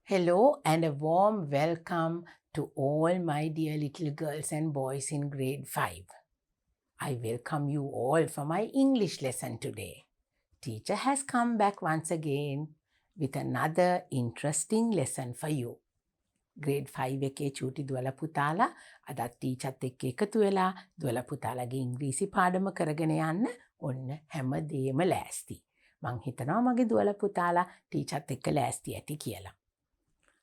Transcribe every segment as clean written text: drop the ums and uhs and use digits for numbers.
Hello and a warm welcome to all my dear little girls and boys in grade 5. I welcome you all for my English lesson today. Teacher has come back once again with another interesting lesson for you. grade 5 එකේ චූටි දුවල පුතාලා අදත් ටීචර්ත් එක්ක එකතු වෙලා දුවල පුතාලගේ ඉංග්‍රීසි පාඩම කරගෙන යන්න ඔන්න හැමදේම ලෑස්ති. මං හිතනවා මගේ දුවල පුතාලා ටීචර්ත් එක්ක ලෑස්ති ඇති කියලා.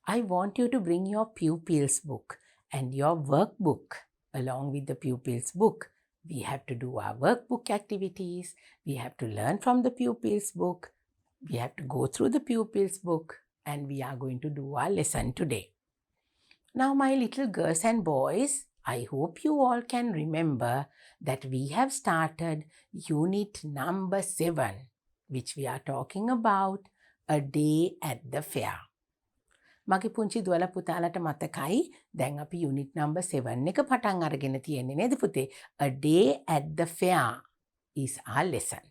I want you to bring your pupils book and your workbook along with the pupils book. We have to do our workbook activities. We have to learn from the pupils book. We have to go through the pupils book and we are going to do our lesson today. Now, my little girls and boys, I hope you all can remember that we have started unit number 7, which we are talking about a day at the fair. මගේ පුංචි දුවල පුතාලට මතකයි දැන් අපි unit number 7 එක පටන් අරගෙන තියෙන්නේ නේද පුතේ? A day at the fair is our lesson.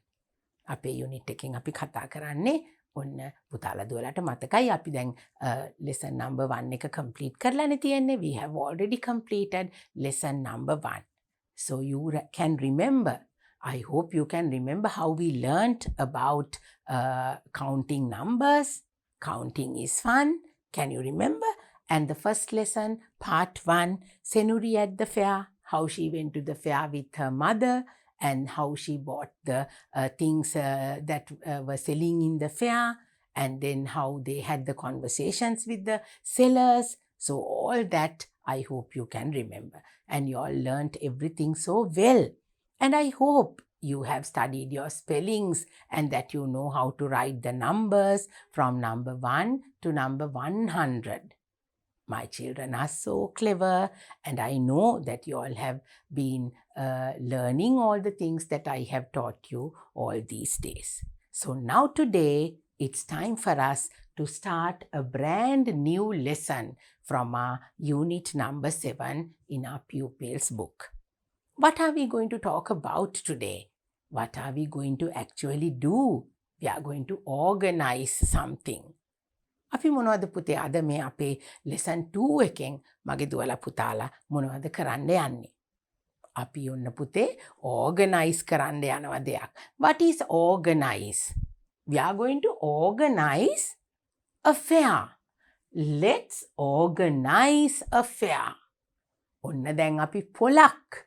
අපේ යුනිට් එකෙන් අපි කතා කරන්නේ ඔන්න පුතාලා දුවලට මතකයි අපි දැන් lesson number 1 එක complete කරලානේ තියෙන්නේ. We have already completed lesson number 1. So you can remember, I hope you can remember how we learnt about counting numbers. Counting is fun. Can you remember? And the first lesson, part 1, Senuri at the fair, how she went to the fair with her mother and how she bought the things that were selling in the fair, and then how they had the conversations with the sellers. So all that I hope you can remember. And you all learnt everything so well. And I hope you have studied your spellings and that you know how to write the numbers from number 1 to number 100. My children are so clever and I know that you all have been learning all the things that I have taught you all these days. So now today it's time for us to start a brand new lesson from our unit number 7 in our pupils book. What are we going to talk about today? What are we going to actually do? We are going to organize something. අපි මොනවද පුතේ අද මේ අපේ lesson 2 එකෙන් මගේ දුවලා පුතාලා මොනවද කරන්න යන්නේ? අපි ඔන්න පුතේ organize කරන්න යනවා දෙයක්. What is organize? We are going to organize a fair. Let's organize a fair. ඔන්න දැන් අපි පොලක්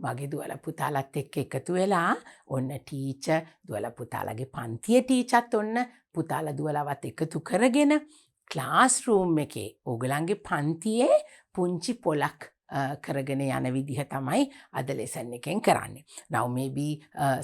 මගේ දුවල පුතාලත් එක්ක එකතු වෙලා ඔන්න ටීචර් දුවල පුතාලගේ පන්තියේ ටීචර්ත් ඔන්න පුතාලා දුවලවත් එකතු කරගෙන ක්ලාස් රූම් එකේ ඕගලන්ගේ පන්තියේ පුංචි පොලක් කරගෙන යන විදිහ තමයි අද ලෙසන් එකෙන් කරන්නේ. Now maybe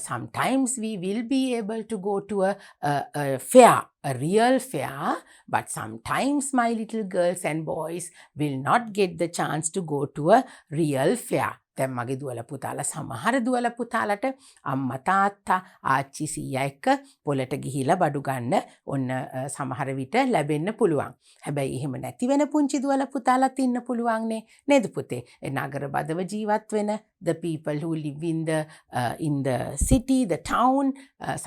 sometimes we will be able to go to a fair, a real fair, but sometimes my little girls and boys will not get the chance to go to a real fair. දැන් මගේ දුවල පුතාලා සමහර දුවල පුතාලට අම්මා තාත්තා ආච්චි සීයා එක්ක පොලට ගිහිලා බඩු ගන්න ඔන්න සමහර විට ලැබෙන්න පුළුවන්. හැබැයි එහෙම නැති වෙන පුංචි දුවල පුතාලත් ඉන්න පුළුවන් නේ නේද පුතේ? නගර බදව ජීවත් වෙන the people who live in the city, the town,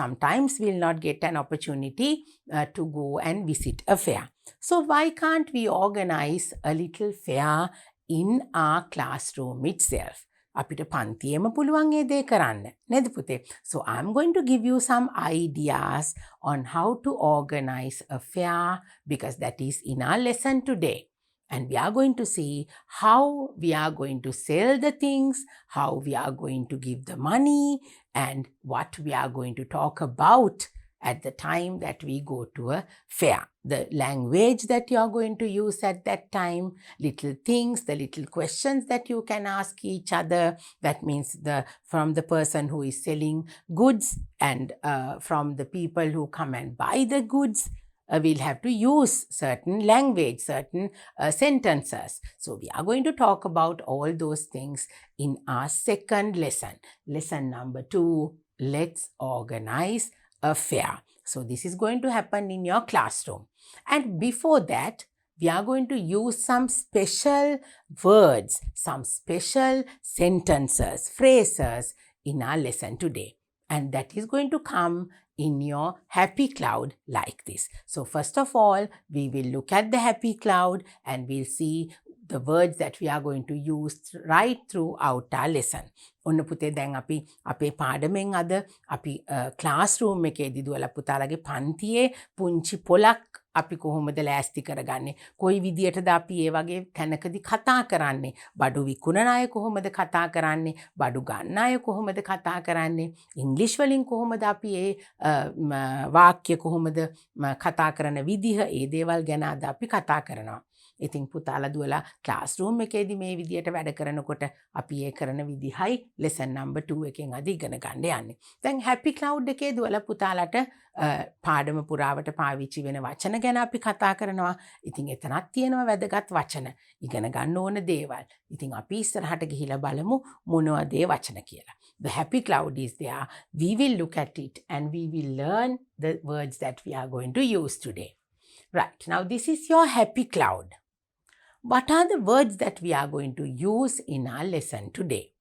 sometimes will not get an opportunity to go and visit a fair. So why can't we organize a little fair in our classroom itself? අපිට පන්තියේම පුළුවන් ඒ දේ කරන්න නේද පුතේ? So I'm going to give you some ideas on how to organize a fair because that is in our lesson today. And we are going to see how we are going to sell the things, how we are going to give the money, and what we are going to talk about at the time that we go to a fair. The language that you are going to use at that time, little things, the little questions that you can ask each other. That means from the person who is selling goods and from the people who come and buy the goods. We'll have to use certain language, certain sentences. So we are going to talk about all those things in our second lesson. Lesson number 2, let's organize a fair. So this is going to happen in your classroom. And before that, we are going to use some special words, some special sentences, phrases in our lesson today. And that is going to come in your happy cloud like this. So first of all, we will look at the happy cloud and we'll see the words that we are going to use right throughout our lesson. ඔන්න පුතේ දැන් අපි අපේ පාඩමෙන් අද අපි classroom එකේදී දුවලා පුතාලගේ පන්තියේ පුංචි පොලක් අපි කොහොමද ලෑස්ති කරගන්නේ? කොයි විදියටද අපි ඒ වගේ තැනකදී කතා කරන්නේ? බඩු විකුණන අය කොහොමද කතා කරන්නේ? බඩු ගන්න අය කොහොමද කතා කරන්නේ? ඉංග්‍රීසි වලින් කොහොමද අපි ඒ වාක්‍ය කොහොමද කතා කරන විදිහ ඒ දේවල් ගැන අද අපි කතා කරනවා. ඉතින් පුතාලා දුවලා ක්ලාස්රූම් එකේදී මේ විදියට වැඩ කරනකොට අපි ඒ කරන විදිහයි lesson number 2 එකෙන් අද ඉගෙන ගන්න යන්නේ. දැන් happy cloud එකේ දුවලා පුතාලට පාඩම පුරාවට පාවිච්චි වෙන වචන ගැන අපි කතා කරනවා. ඉතින් එතනක් තියෙනවා වැදගත් වචන. ඉගෙන ගන්න ඕන දේවල්. ඉතින් අපි ඉස්සරහට ගිහිලා බලමු මොනවද ඒ වචන කියලා. The happy cloud is there. We will look at it and we will learn the words that we are going to use today. Right. Now this is your happy cloud. What are the words that we are going to use in our lesson today?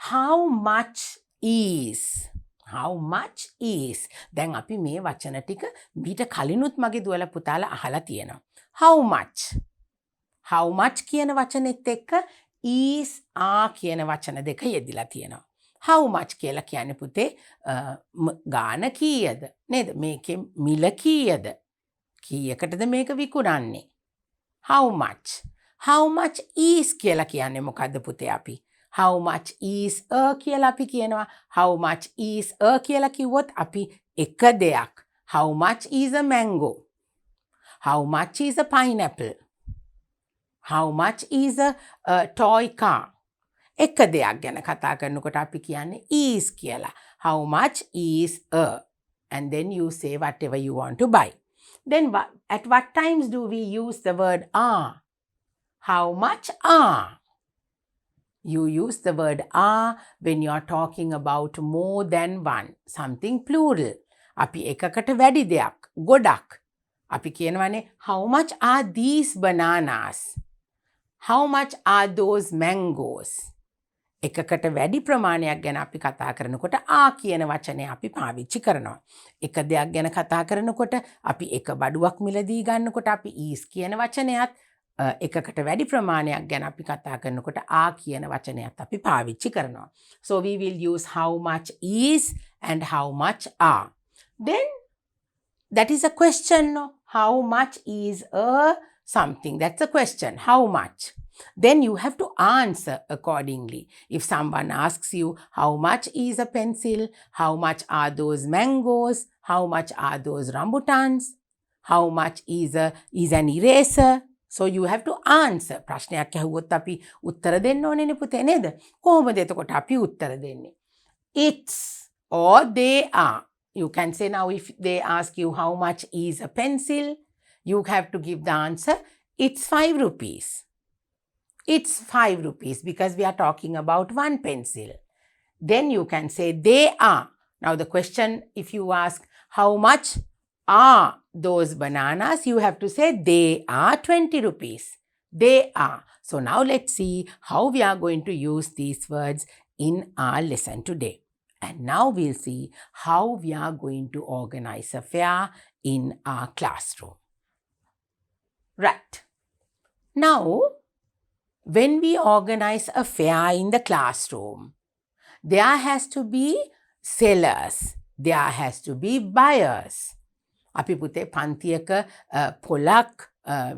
How much is? How much is? දැන් අපි මේ වචන ටික මීට කලිනුත් මගේ දුවලා පුතාලා අහලා තියෙනවා. How much? How much කියන වචනේත් එක්ක is are කියන වචන දෙක යෙදිලා තියෙනවා. How much කියලා කියන්නේ පුතේ ගාන කීයද? නේද? මේකේ මිල කීයද? කීයකටද මේක විකුණන්නේ? How much? How much is කියලා කියන්නේ මොකද්ද පුතේ අපි? How much is a කියලා අපි කියනවා. How much is a කියලා කිව්වොත් අපි එක දෙයක්. How much is a mango? How much is a pineapple? How much is a toy car? එක දෙයක් ගැන කතා කරනකොට අපි කියන්නේ is කියලා. How much is a? And then you say whatever you want to buy. Then at what times do we use the word are? How much are? You use the word are when you are talking about more than one, something plural. අපි එකකට වැඩි දෙයක්, ගොඩක්. අපි කියනවානේ how much are these bananas? How much are those mangoes? එකකට වැඩි ප්‍රමාණයක් ගැන අපි කතා කරනකොට ආ කියන වචනය අපි පාවිච්චි කරනවා. එක දෙයක් ගැන කතා කරනකොට අපි එක බඩුවක් මිලදී ගන්නකොට අපි is කියන වචනයත් එකකට වැඩි ප්‍රමාණයක් ගැන අපි කතා කරනකොට ආ කියන වචනයත් අපි පාවිච්චි කරනවා. So we will use how much is and how much are. Then that is a question. No? How much is a something? That's a question. How much? Then you have to answer accordingly. If someone asks you, how much is a pencil? How much are those mangoes? How much are those rambutans? How much is an eraser? So you have to answer. ප්‍රශ්නයක් අහුවොත් අපි උත්තර දෙන්න ඕනේනේ පුතේ නේද? කොහොමද එතකොට අපි උත්තර දෙන්නේ? It's or they are. You can say now if they ask you how much is a pencil, you have to give the answer, it's 5 rupees. It's 5 rupees because we are talking about one pencil. Then you can say they are. Now the question, if you ask how much are those bananas, you have to say they are 20 rupees. They are. So now let's see how we are going to use these words in our lesson today. And now we'll see how we are going to organize a fair in our classroom. Right. Now, when we organize a fair in the classroom, there has to be sellers. There has to be buyers. අපි පුතේ පන්තියක පොලක්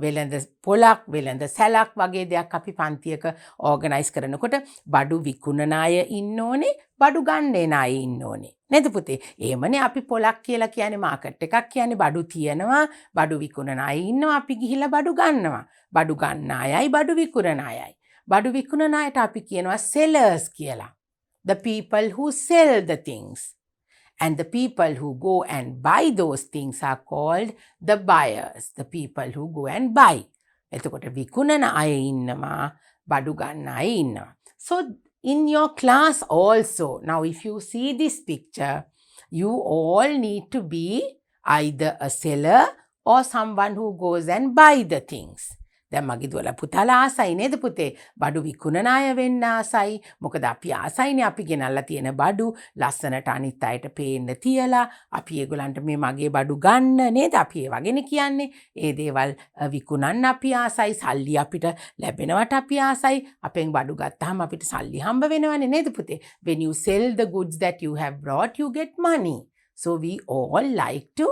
වෙළඳ සැලක් වගේ දෙයක් අපි පන්තියක organise කරනකොට බඩු විකුණන අය ඉන්න ඕනේ, බඩු ගන්න එන අය ඉන්න ඕනේ. නේද පුතේ? එහෙමනේ අපි පොලක් කියලා කියන්නේ මාකට් එකක් කියන්නේ බඩු තියනවා, බඩු විකුණන අය ඉන්නවා, අපි ගිහිල්ලා බඩු ගන්නවා. බඩු ගන්න අයයි බඩු විකුණන අයයි. බඩු විකුණන අයට අපි කියනවා sellers කියලා. The people who sell the things. And the people who go and buy those things are called the buyers. The people who go and buy. එතකොට විකුණන අය ඉන්නවා, බඩු ගන්න අය ඉන්නවා. So in your class also, now if you see this picture, you all need to be either a seller or someone who goes and buy the things. දැන් මගේ දුවලා පුතාලා ආසයි නේද පුතේ? බඩු විකුණන අය වෙන්න ආසයි. මොකද අපි ආසයිනේ අපි ගෙනල්ලා තියෙන බඩු ලස්සනට අනිත් අයට පේන්න තියලා අපි ඒගොල්ලන්ට මේ මගේ බඩු ගන්න නේද? අපි ඒ වගේනේ කියන්නේ. ඒ දේවල් විකුණන්න අපි ආසයි. සල්ලි අපිට ලැබෙනවට අපි ආසයි. අපෙන් බඩු ගත්තාම අපිට සල්ලි හම්බ වෙනවනේ නේද පුතේ? When you sell the goods that you have brought, you get money. So we all like to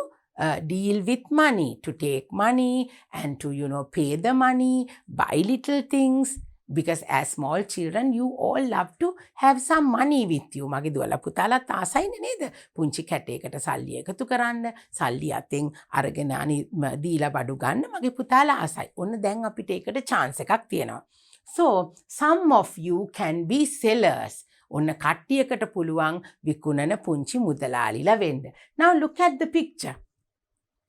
deal with money, to take money and to, pay the money, buy little things. Because as small children, you all love to have some money with you. මගේ දුවලා පුතාලත් ආසයිනේ නේද? පුංචි කැටයකට සල්ලි එකතු කරන්න, සල්ලි අතෙන් අරගෙන දීලා බඩු ගන්න මගේ පුතාලා ආසයි. ඔන්න දැන් අපිට ඒකට chance එකක් තියෙනවා. So, some of you can be sellers. ඔන්න කට්ටියකට පුළුවන් විකුණන පුංචි මුදලාලිලා වෙන්න. Now look at the picture.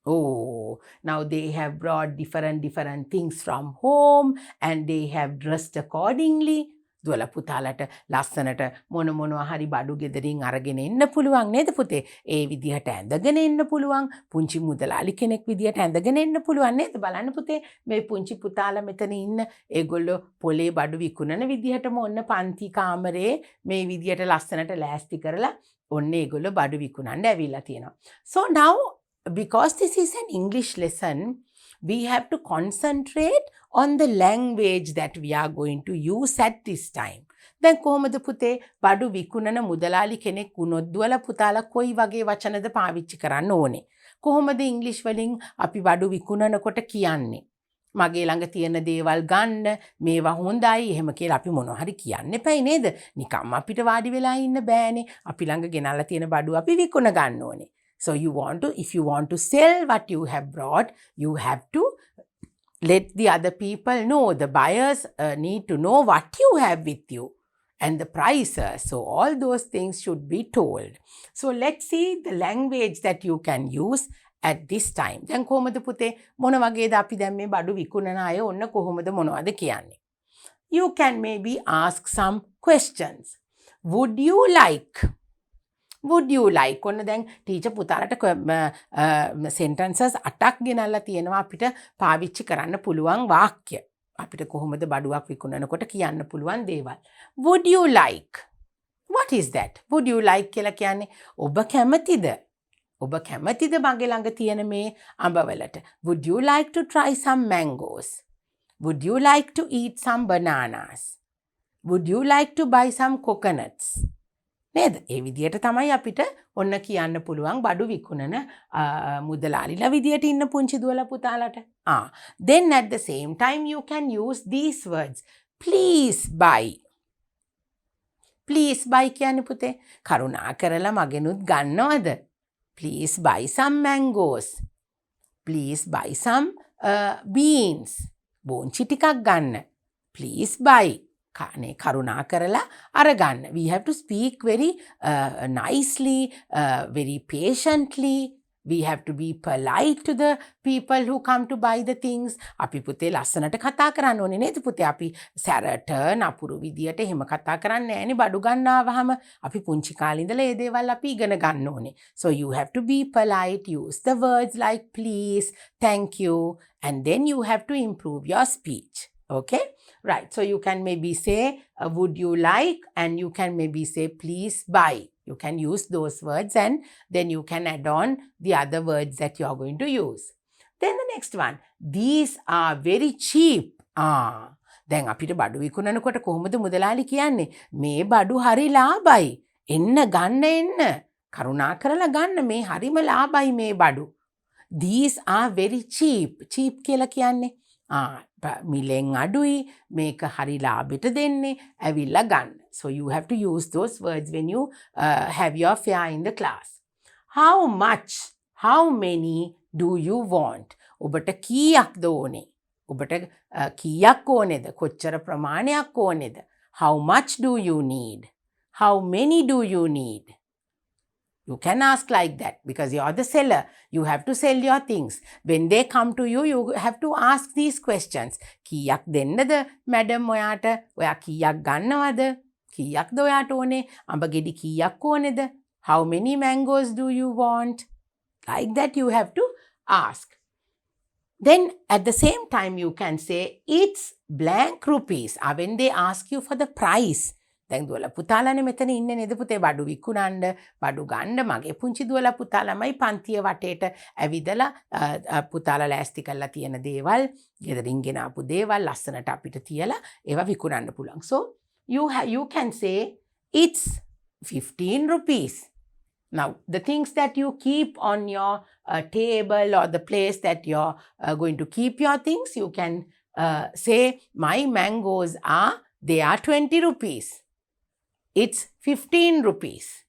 Oh, now they have brought different things from home and they have dressed accordingly. දුවලා පුතාලට ලස්සනට මොනවා හරි බඩු ගෙදරින් අරගෙන එන්න පුළුවන් නේද පුතේ? ඒ විදිහට ඇඳගෙන එන්න පුළුවන්. පුංචි මුදලාලි කෙනෙක් විදිහට ඇඳගෙන එන්න පුළුවන් නේද? බලන්න පුතේ මේ පුංචි පුතාලා මෙතන ඉන්න ඒගොල්ලෝ පොලේ බඩු විකුණන විදිහටම ඔන්න පන්ති කාමරේ මේ විදිහට ලස්සනට ලෑස්ති කරලා ඔන්න ඒගොල්ලෝ බඩු විකුණන්න ඇවිල්ලා තියෙනවා. So now, because this is an English lesson, we have to concentrate on the language that we are going to use at this time. දැන් කොහොමද පුතේ බඩු විකුණන මුදලාලි කෙනෙක් වුණොත් දුවලා පුතාලා කොයි වගේ වචනද පාවිච්චි කරන්න ඕනේ? කොහොමද ඉංග්‍රීසි වලින් අපි බඩු විකුණනකොට කියන්නේ? මගේ ළඟ තියෙන දේවල් ගන්න, මේවා හොඳයි එහෙම කියලා අපි මොනවා හරි කියන්න එපයි නේද? නිකම්ම අපිට වාඩි වෙලා ඉන්න බෑනේ. අපි ළඟ ගෙනල්ලා තියෙන බඩු අපි විකුණ ගන්න ඕනේ. So if you want to sell what you have brought, you have to let the other people know. The buyers need to know what you have with you and the prices. So all those things should be told. So let's see the language that you can use at this time. දැන් කොහොමද පුතේ මොන වගේද අපි දැන් මේ බඩු විකුණන අය ඔන්න කොහොමද මොනවද කියන්නේ? You can maybe ask some questions. Would you like? Would you like? ඔන්න දැන් ටීචර් පුතාලට sentences 8ක් ගෙනල්ලා තියෙනවා අපිට පාවිච්චි කරන්න පුළුවන් වාක්‍ය. අපිට කොහොමද බඩුවක් විකුණනකොට කියන්න පුළුවන් දේවල්. Would you like? What is that? Would you like කියලා කියන්නේ ඔබ කැමතිද? ඔබ කැමතිද මගේ ළඟ තියෙන මේ අඹවලට? Would you like to try some mangoes? Would you like to eat some bananas? Would you like to buy some coconuts? නේද? ඒ විදියට තමයි අපිට ඔන්න කියන්න පුළුවන් බඩු විකුණන මුදලාලිලා විදියට ඉන්න පුංචි දුවලා පුතාලට. Then at the same time you can use these words. Please buy. Please buy කියන්නේ පුතේ කරුණා කරලා මගෙනුත් ගන්නවද? Please buy some mangoes. Please buy some beans. බෝංචි ටිකක් ගන්න. Please buy. කරුණා කරලා අරගන්න. We have to speak very nicely, very patiently. We have to be polite to the people who come to buy the things. අපි පුතේ ලස්සනට කතා කරන්න ඕනේ නේද පුතේ? අපි සැරට නපුරු විදියට එහෙම කතා කරන්නේ නැහැනේ බඩු ගන්න ආවහම. අපි පුංචි කාලේ ඉඳලා ඒ දේවල් අපි ඉගෙන ගන්න ඕනේ. So you have to be polite, use the words like please, thank you, and then you have to improve your speech. Okay? Right. So you can maybe say, would you like? And you can maybe say, please buy. You can use those words and then you can add on the other words that you are going to use. Then the next one. These are very cheap. දැන් අපිට බඩු විකුණනකොට කොහොමද මුදලාලි කියන්නේ? මේ බඩු හරි ලාභයි. එන්න ගන්න එන්න. කරුණා කරලා ගන්න මේ හරිම ලාභයි මේ බඩු. These are very cheap. Cheap කියලා කියන්නේ මිලෙන් අඩුයි මේක හරි ලාභෙට දෙන්නේ ඇවිල්ලා ගන්න. So you have to use those words when you have your fare in the class. How much? How many do you want? ඔබට කීයක්ද ඕනේ? ඔබට කීයක් ඕනේද? කොච්චර ප්‍රමාණයක් ඕනේද? How much do you need? How many do you need? You can ask like that because you are the seller. You have to sell your things. When they come to you, you have to ask these questions. කීයක් දෙන්නද madam ඔයාට? ඔයා කීයක් ගන්නවද? කීයක්ද ඔයාට ඕනේ? අඹ ගෙඩි කීයක් ඕනේද? How many mangoes do you want? Like that you have to ask. Then at the same time you can say it's blank rupees. When they ask you for the price, දැන් දුවලා පුතාලානේ මෙතන ඉන්නේ නේද පුතේ බඩු විකුණන්න බඩු ගන්න මගේ පුංචි දුවලා පුතාලාමයි පන්තිය වටේට ඇවිදලා පුතාලා ලෑස්ති කරලා තියෙන දේවල් ගෙදරින් ගෙන ආපු දේවල් ලස්සනට අපිට තියලා ඒවා විකුණන්න පුළුවන්. So you can say it's 15 rupees. Now, the things that you keep on your table or the place that you're going to keep your things, you can say, my mangoes they are 20 rupees. It's 15 rupees.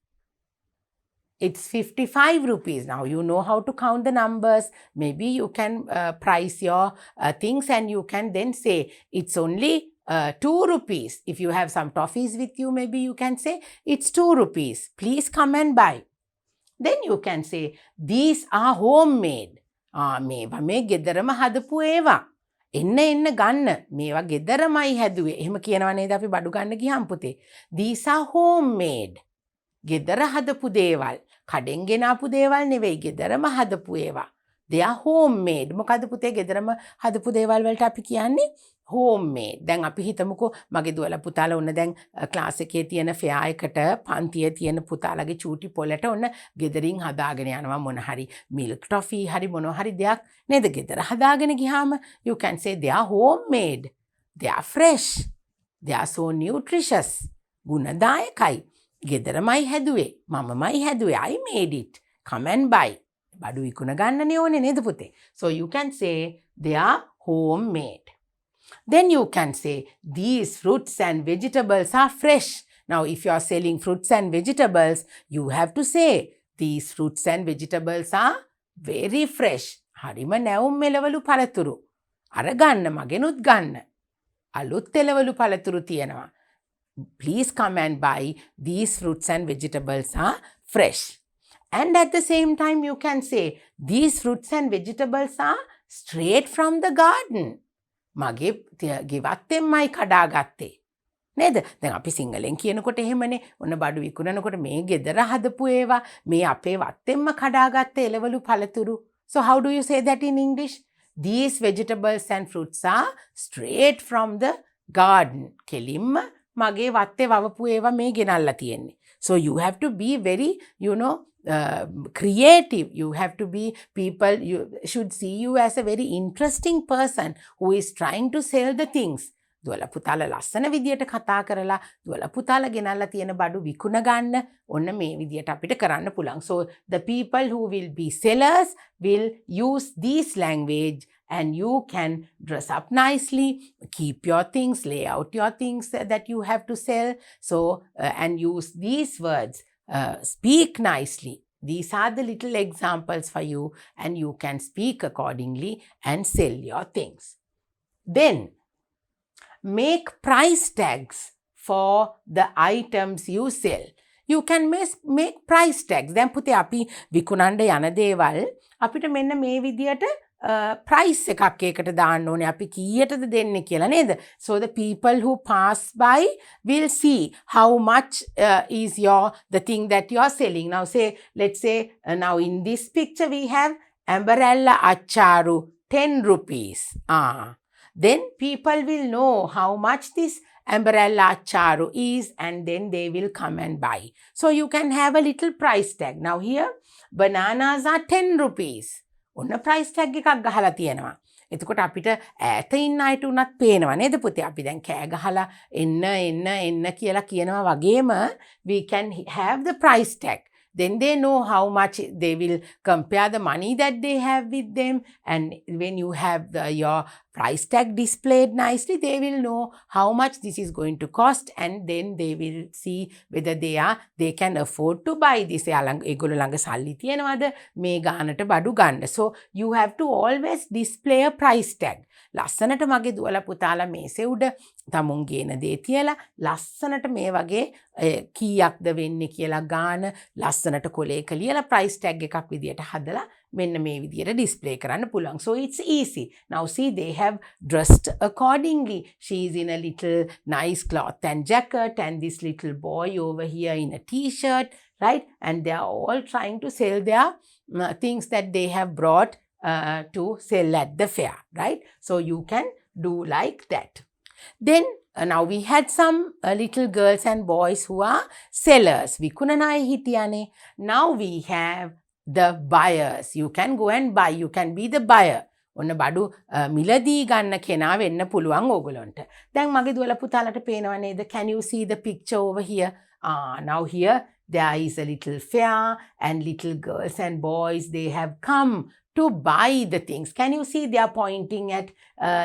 It's 55 rupees. Now, you know how to count the numbers. Maybe you can price your things and you can then say, it's only 2 rupees. If you have some toffees with you, maybe you can say, it's 2 rupees. Please come and buy. Then you can say, these are homemade. මේවා මේ ගෙදරම හදපු ඒවා. එන්න ගන්න. මේවා ගෙදරමයි හැදුවේ. එහෙම කියනවා නේද අපි බඩු ගන්න ගියාම පුතේ. These are homemade. ගෙදර හදපු දේවල්. කඩෙන් ගෙනාපු දේවල් නෙවෙයි. ගෙදරම හදපු ඒවා. They are homemade. මොකද පුතේ ගෙදරම හදපු දේවල් වලට අපි කියන්නේ homemade. දැන් අපි හිතමුකෝ මගේ දුවලා පුතාලා ඔන්න දැන් ක්ලාස් එකේ තියෙන ෆෙයා එකට පන්තියේ තියෙන පුතාලගේ චූටි පොලට ඔන්න ගෙදරින් හදාගෙන යනවා මොන හරි මිල්ක් ටොෆී හරි මොන හරි දෙයක් නේද ගෙදර හදාගෙන ගියාම you can say they are homemade. They are fresh. They are so nutritious. ගුණදායකයි. ගෙදරමයි හැදුවේ. මමමයි හැදුවේ. I made it. Come and buy. බඩු විකුණ ගන්නනේ ඕනේ නේද පුතේ. So you can say they are homemade. Then you can say, these fruits and vegetables are fresh. Now, if you are selling fruits and vegetables, you have to say, these fruits and vegetables are very fresh. Harima නැවුම් මෙලවලු පළතුරු. අර ගන්න මගෙනුත් ගන්න. අලුත් එලවලු පළතුරු තියෙනවා. Please come and buy. These fruits and vegetables are fresh. And at the same time, you can say, these fruits and vegetables are straight from the garden. මගේ ගෙවත්තෙන්මයි කඩාගත්තේ. නේද? දැන් අපි සිංහලෙන් කියනකොට එහෙමනේ. ඔන්න බඩු විකුණනකොට මේ ගෙදර හදපු ඒවා මේ අපේ වත්තෙන්ම කඩාගත්ත එළවලු පළතුරු. So how do you say that in English? These vegetables and fruits are straight from the garden. කෙලින්ම මගේ වත්තේ වවපු ඒවා මේ ගෙනල්ලා තියෙන්නේ. So you have to be very, creative. You have to be, people you should see you as a very interesting person who is trying to sell the things. දුවලා පුතාලා ලස්සන විදියට කතා කරලා දුවලා පුතාලා ගෙනල්ලා තියෙන බඩු විකුණ ගන්න ඔන්න මේ විදියට අපිට කරන්න පුළුවන්. So the people who will be sellers will use this language and you can dress up nicely, keep your things, lay out your things that you have to sell. So and use these words. Speak nicely. These are the little examples for you and you can speak accordingly and sell your things. Then, make price tags for the items you sell. You can make price tags. දැන් පුතේ අපි විකුණන්න යන දේවල් අපිට මෙන්න මේ විදියට price එකක් ඒකට දාන්න ඕනේ. අපි කීයටද දෙන්නේ කියලා නේද? So the people who pass by will see how much is the thing that you are selling. Now let's say now in this picture we have umbrella acharu 10 rupees. Then people will know how much this umbrella acharu is and then they will come and buy. So you can have a little price tag. Now here bananas are 10 rupees. ඔන්න price tag එකක් ගහලා තියෙනවා. එතකොට අපිට ඈත ඉන්න අයට උනත් පේනවා නේද පුතේ? අපි දැන් කෑ ගහලා එන්න කියලා කියනවා වගේම we can have the price tag. Then they know how much they will compare the money that they have with them. And when you have your price tag displayed nicely, they will know how much this is going to cost and then they will see whether they can afford to buy this. ඒගොල්ලෝ ළඟ සල්ලි තියනවද මේ ගානට බඩු ගන්න. So you have to always display a price tag. ලස්සනට මගේ දුවලා පුතාලා මේසෙ උඩ තමුන් ගේන දේ තියලා ලස්සනට මේ වගේ කීයක්ද වෙන්නේ කියලා ගාන ලස්සනට කොලේක ලියලා price tag එකක් විදියට හදලා මෙන්න මේ විදියට display කරන්න පුළුවන්. So it's easy. Now see, they have dressed accordingly. She is in a little nice cloth and jacket and this little boy over here in a t-shirt, right? And they are all trying to sell their things that they have brought to sell at the fair, right? So you can do like that. Then now we had some little girls and boys who are sellers. Vikunanai hitiyane. Now we have the buyers. You can go and buy. You can be the buyer. ඔන්න බඩු මිලදී ගන්න කෙනා වෙන්න පුළුවන් ඕගොල්ලන්ට. දැන් මගේ දුවල පුතාලට පේනව නේද? Can you see the picture over here? Now here there is a little fair and little girls and boys, they have come to buy the things. Can you see they are pointing at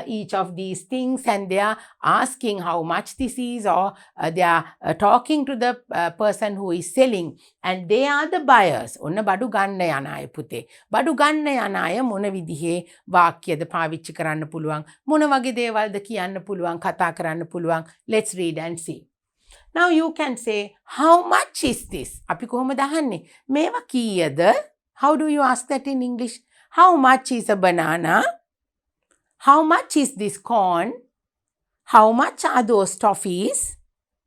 each of these things and they are asking how much this is, or they are talking to the person who is selling, and they are the buyers. ඔන්න බඩු ගන්න යන අය පුතේ. බඩු ගන්න යන අය මොන විදිහේ වාක්‍යද පාවිච්චි කරන්න පුළුවන්, මොන වගේ දේවල්ද කියන්න පුළුවන්, කතා කරන්න පුළුවන්. Let's read and see. Now you can say, how much is this? අපි කොහොමද අහන්නේ? මේවා කීයද? How do you ask that in English? How much is a banana? How much is this corn? How much are those toffees?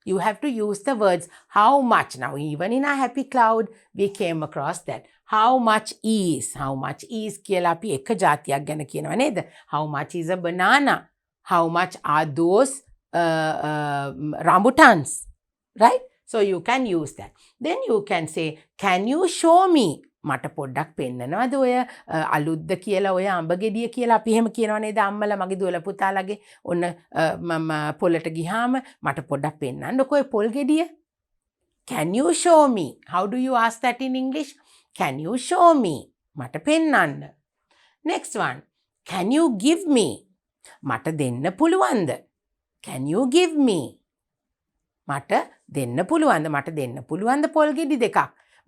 You have to use the words how much. Now even in a happy cloud, we came across that. How much is? How much is කියලා අපි එක જાතියක් ගැන කියනවා නේද? How much is a banana? How much are those rambutans? Right? So you can use that. Then you can say, can you show me? මට පොඩ්ඩක් පෙන්නනවාද ඔය අලුත්ද කියලා ඔය අඹ ගෙඩිය කියලා අපි එහෙම කියනවා නේද අම්මලා මගේ දුවල පුතාලගේ ඔන්න මම පොළට ගියාම මට පොඩ්ඩක් පෙන්නන්නකෝ ඔය පොල් ගෙඩිය. Can you show me? How do you ask that in English? Can you show me? මට පෙන්නන්න. Next one. Can you give me? මට දෙන්න පුළුවන්ද? Can you give me? මට දෙන්න පුළුවන්ද? මට දෙන්න පුළුවන්ද පොල් ගෙඩි දෙකක්?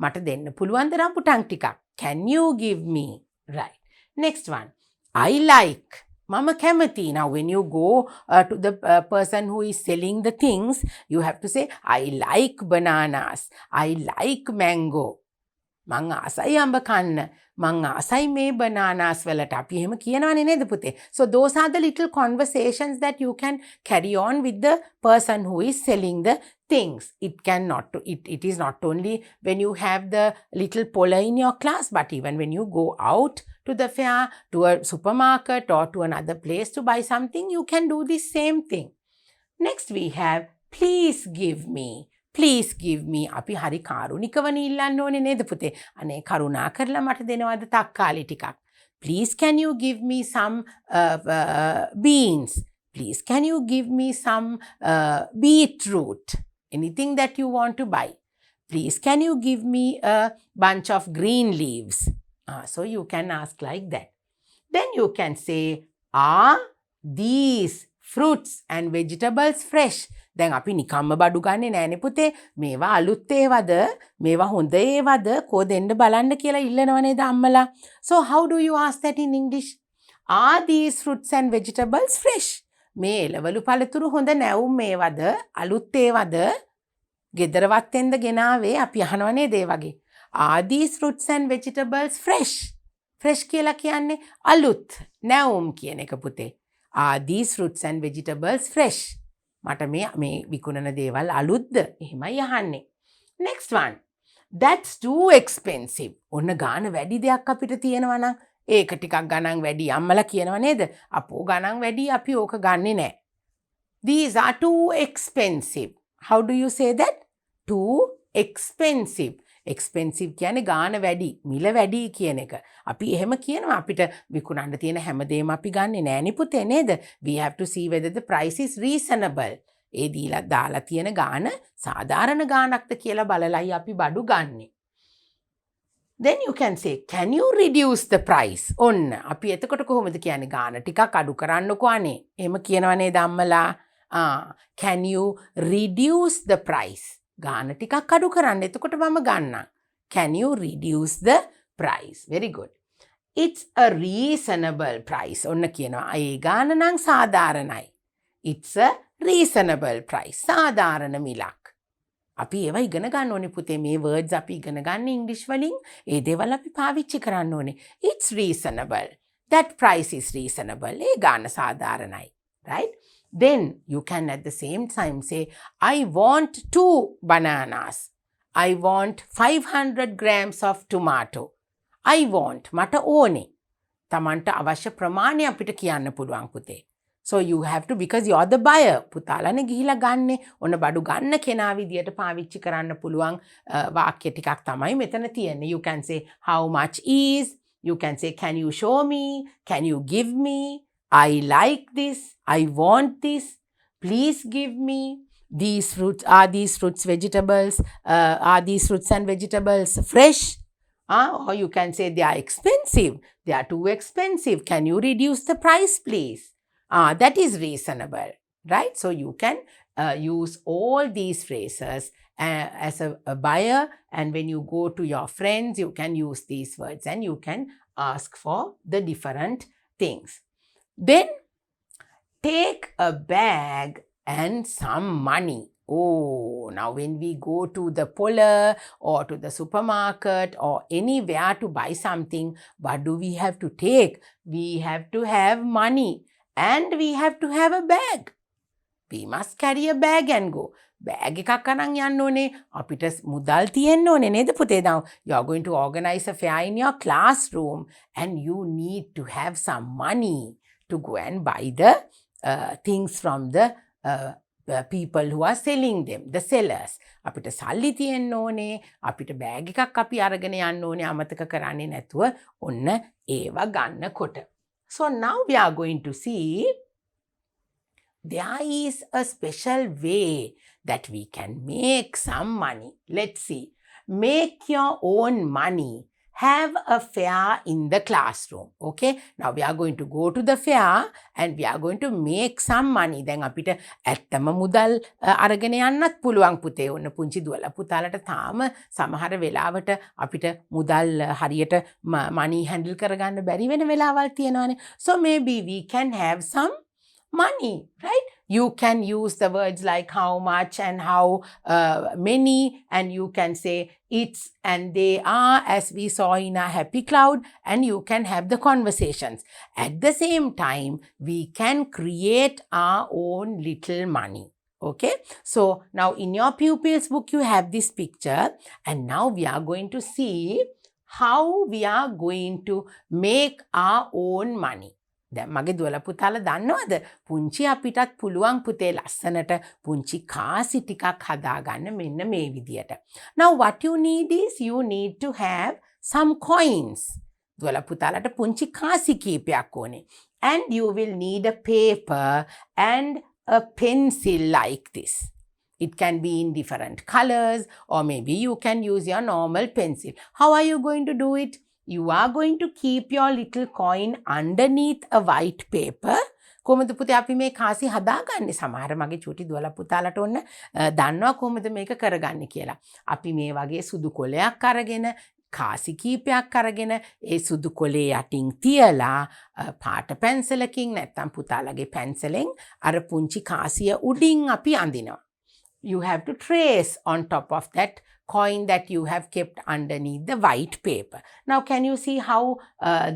මට දෙන්න පුළුවන්ද රම්පුටන් ටිකක්? Can you give me? Right. Next one. I like. මම කැමති. Now when you go to the person who is selling the things, you have to say, I like bananas. I like mango. මං ආසයි අඹ කන්න. මං ආසයි මේ bananas වලට. අපි එහෙම කියනවනේ නේද පුතේ? So those are the little conversations that you can carry on with the person who is selling the things. It is not only when you have the little poller in your class, but even when you go out to the fair, to a supermarket or to another place to buy something, you can do the same thing. Next we have, please give me. Please give me. අපි හරි කාරුණිකවනේ ඉල්ලන්න ඕනේ නේද පුතේ? අනේ කරුණා කරලා මට දෙනවද තක්කාලි ටිකක්? Please can you give me some beans? Please can you give me some beetroot? Anything that you want to buy. Please can you give me a bunch of green leaves? So you can ask like that. Then you can say, are these fruits and vegetables fresh? දැන් අපි නිකම්ම බඩු ගන්නේ නෑනේ පුතේ. මේවා අලුත් ඒවද? මේවා හොඳ ඒවද? කෝ දෙන්න බලන්න කියලා ඉල්ලනව නේද අම්මලා? So how do you ask that in English? Are these fruits and vegetables fresh? මේ එළවලු පළතුරු හොඳ නැවුම් ඒවද? අලුත් ඒවද? ගෙදර වත්තෙන්ද ගෙනාවේ? අපි අහනව නේද ඒ වගේ. Are these fruits and vegetables fresh? Fresh කියලා කියන්නේ අලුත් නැවුම් කියන එක පුතේ. Are these fruits and vegetables fresh? මට මේ විකුණන දේවල් අලුත්ද? එහෙමයි අහන්නේ. Next one. That's too expensive. ඔන්න ගාන වැඩි දෙයක් අපිට තියෙනවා නම් ඒක ටිකක් ගණන් වැඩි අම්මලා කියනවා නේද? අපෝ ගණන් වැඩි අපි ඕක ගන්නෙ නෑ. These are too expensive. How do you say that? Too expensive. Expensive කියන්නේ ගාන වැඩි, මිල වැඩි කියන එක. අපි එහෙම කියනවා අපිට විකුණන්න තියෙන හැමදේම අපි ගන්නෙ නෑනේ පුතේ නේද? We have to see whether the price is reasonable. ඒ දීලා දාලා තියෙන ගාන සාධාරණ ගානක්ද කියලා බලලයි අපි බඩු ගන්නෙ. Then you can say, can you reduce the price? ඔන්න අපි එතකොට කොහොමද කියන්නේ ගාන ටිකක් අඩු කරන්නකෝ අනේ. එහෙම කියනවා නේද අම්මලා? Can you reduce the price? ගාන ටිකක් අඩු කරන්න. එතකොට මම ගන්නම්. Can you reduce the price? Very good. It's a reasonable price. ඔන්න කියනවා. ඒ ගාන නම් සාධාරණයි. It's a reasonable price. සාධාරණ මිලක්. අපි ඒවා ඉගෙන ගන්න ඕනේ පුතේ. මේ words අපි ඉගෙන ගන්න ඉංග්‍රීසි වලින්. ඒ දේවල් අපි පාවිච්චි කරන්න ඕනේ. It's reasonable. That price is reasonable. ඒ ගාන සාධාරණයි. Right? Then you can at the same time say, I want 2 bananas. I want 500 grams of tomato. I want, මට ඕනේ. තමන්ට අවශ්‍ය ප්‍රමාණය අපිට කියන්න පුළුවන් පුතේ. So you have to, because you're the buyer. පුතාලනේ ගිහිලා ගන්නේ. ඔන්න බඩු ගන්න කෙනා විදියට පාවිච්චි කරන්න පුළුවන් වාක්‍ය ටිකක් තමයි මෙතන තියෙන්නේ. You can say how much is. You can say can you show me? Can you give me? I like this. I want this. Please give me. These fruits, vegetables, are these fruits and vegetables fresh? Or you can say they are expensive. They are too expensive. Can you reduce the price, please? That is reasonable, right? So you can use all these phrases as a buyer, and when you go to your friends, you can use these words and you can ask for the different things. Then take a bag and some money. Oh, now when we go to the polar or to the supermarket or anywhere to buy something, what do we have to take? We have to have money. And we have to have a bag. We must carry a bag and go. Bag එකක් අරන් යන්න ඕනේ. අපිට මුදල් තියෙන්න ඕනේ නේද පුතේ? Now you are going to organize a fair in your classroom and you need to have some money to go and buy the things from the people who are selling them, the sellers. අපිට සල්ලි තියෙන්න ඕනේ. අපිට bag එකක් අපි අරගෙන යන්න ඕනේ. අමතක කරන්නේ නැතුව ඔන්න ඒව ගන්නකොට. So now we are going to see there is a special way that we can make some money. Let's see. Make your own money. Have a fair in the classroom. Okay. Now we are going to go to the fair and we are going to make some money. Then අපිට ඇත්තම මුදල් අරගෙන යන්නත් පුළුවන් පුතේ. ඔන්න පුංචි දුවලා පුතාලට තාම සමහර වෙලාවට අපිට මුදල් හරියට money handle කරගන්න බැරි වෙන වෙලාවල් තියෙනවානේ. So maybe we can have some money, right? You can use the words like how much and how many, and you can say it's and they are, as we saw in a happy cloud, and you can have the conversations. At the same time, we can create our own little money. Okay, so now in your pupils book, you have this picture, and now we are going to see how we are going to make our own money. දැන් මගේ දුවලා පුතාලා දන්නවද පුංචි අපිටත් පුළුවන් පුතේ ලස්සනට පුංචි කාසි ටිකක් හදාගන්න මෙන්න මේ විදියට. Now what you need is you need to have some coins. දුවලා පුතාලට පුංචි කාසි කීපයක් ඕනේ. And you will need a paper and a pencil like this. It can be in different colors, or maybe you can use your normal pencil. How are you going to do it? You are going to keep your little coin underneath a white paper. කොහොමද පුතේ අපි මේ කාසි හදාගන්නේ? සමහර මගේ චූටි දුවලා පුතාලට ඔන්න දන්නවා කොහොමද මේක කරගන්නේ කියලා. අපි මේ වගේ සුදු කොලයක් අරගෙන කාසි කීපයක් අරගෙන ඒ සුදු කොලේ යටින් තියලා පාට පැන්සලකින් නැත්නම් පුතාලගේ පැන්සලෙන් අර පුංචි කාසිය උඩින් අපි අඳිනවා. You have to trace on top of that coin that you have kept underneath the white paper. Now can you see how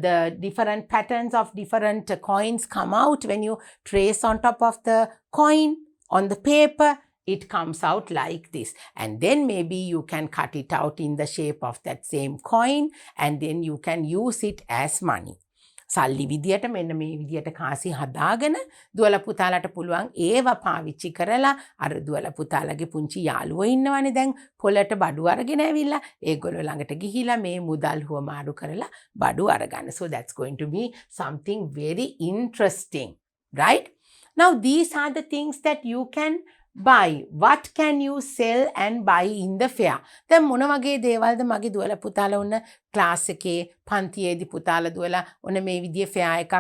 the different patterns of different coins come out when you trace on top of the coin on the paper? It comes out like this, and then maybe you can cut it out in the shape of that same coin, and then you can use it as money. සල්ලි විදියට මෙන්න මේ විදියට කාසි හදාගෙන දුවලා පුතාලට පුළුවන් ඒව පාවිච්චි කරලා අර දුවලා පුතාලගේ පුංචි යාළුවෝ ඉන්නවනේ දැන් පොළට බඩු අරගෙන ඇවිල්ලා ඒගොල්ලෝ ළඟට ගිහිලා මේ මුදල් හුවමාරු කරලා බඩු අරගන්න. So that's going to be something very interesting, right? Now these are the things that you can buy. What can you sell and buy in the fair? දැන් මොන වගේ දේවල්ද මගේ දුවලා පුතාලා ඔන්න ක්ලාස් එකේ පන්තියේදී පුතාලා දුවලා ඔන්න මේ විදිය ෆෙයා එකක්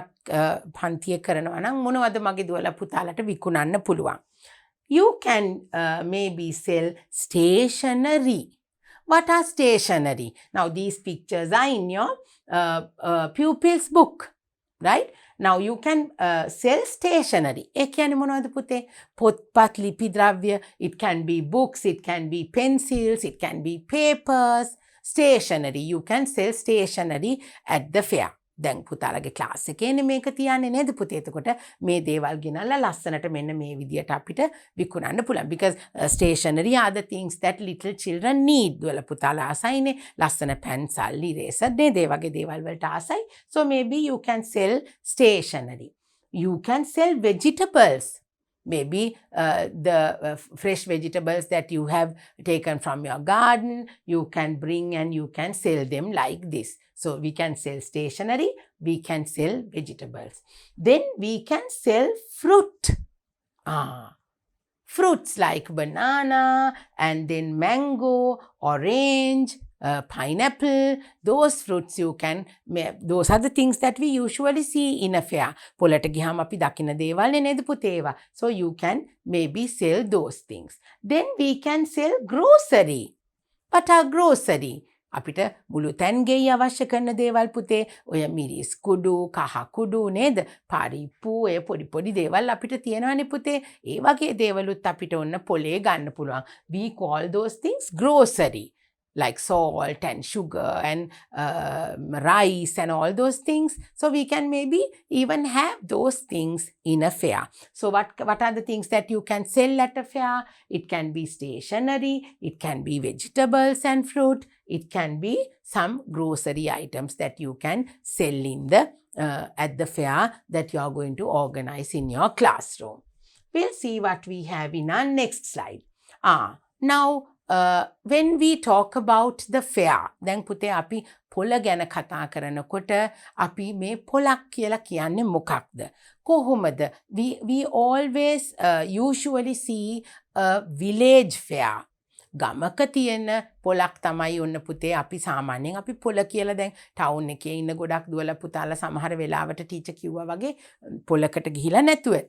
පන්තිය කරනවා නම් මොනවද මගේ දුවලා පුතාලට විකුණන්න පුළුවන්? You can maybe sell stationery. What are stationery? Now these pictures are in your pupils book, right? Now you can sell stationery. ඒ කියන්නේ මොනවද පුතේ? පොත්පත් ලිපි ද්‍රව්‍ය. It can be books, it can be pencils, it can be papers. Stationery. You can sell stationery at the fair. දැන් පුතාලගේ class එකේනේ මේක තියන්නේ නේද පුතේ? එතකොට මේ දේවල් ගෙනල්ලා ලස්සනට මෙන්න මේ විදියට අපිට විකුණන්න පුළුවන්. Because stationery are the things that little children need. දුවල පුතාලා ආසයිනේ ලස්සන පැන්සල්, ඉරේසර් නේද? ඒ වගේ දේවල් වලට ආසයි. So maybe you can sell stationery. You can sell vegetables. Maybe the fresh vegetables that you have taken from your garden, you can bring and you can sell them like this. So we can sell stationery, we can sell vegetables. Then we can sell fruit. Fruits like banana and then mango, orange, pineapple, those fruits you can, those are the things that we usually see in a fair. පොළට ගියාම අපි දකින දේවල් නේද පුතේ ඒවා. So you can maybe sell those things. Then we can sell grocery. What are grocery? අපිට මුළු තැන් ගෙයි අවශ්‍ය කරන දේවල් පුතේ ඔය මිරිස් කුඩු කහ කුඩු නේද පරිප්පු ඔය පොඩි පොඩි දේවල් අපිට තියෙනවානේ පුතේ ඒ වගේ දේවලුත් අපිට ඔන්න පොලේ ගන්න පුළුවන්. We call those things grocery. Like salt and sugar and rice and all those things. So we can maybe even have those things in a fair. So what are the things that you can sell at a fair? It can be stationery, it can be vegetables and fruit, it can be some grocery items that you can sell in the at the fair that you are going to organize in your classroom. We'll see what we have in our next slide. Now when we talk about the fair, දැන් පුතේ අපි පොළ ගැන කතා කරනකොට අපි මේ පොළක් කියලා කියන්නේ මොකක්ද? කොහොමද? We always usually see a village fair. ගමක තියෙන පොළක් තමයි ඔන්න පුතේ අපි සාමාන්‍යයෙන් අපි පොළ කියලා දැන් ටවුන් එකේ ඉන්න ගොඩක් දුවලා පුතාලා සමහර වෙලාවට ටීචර් කිව්වා වගේ පොළකට ගිහිලා නැතුව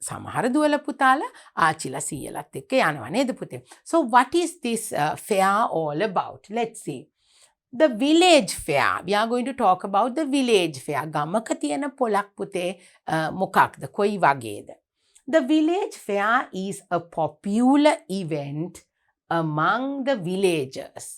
සමහර දුවල පුතාලා ආච්චිලා සීයලත් එක්ක යනවා නේද පුතේ. So what is this fair all about? Let's see. The village fair. We are going to talk about the village fair. ගමක තියෙන පොළක් පුතේ මොකක්ද? කොයි වගේද? The village fair is a popular event among the villagers.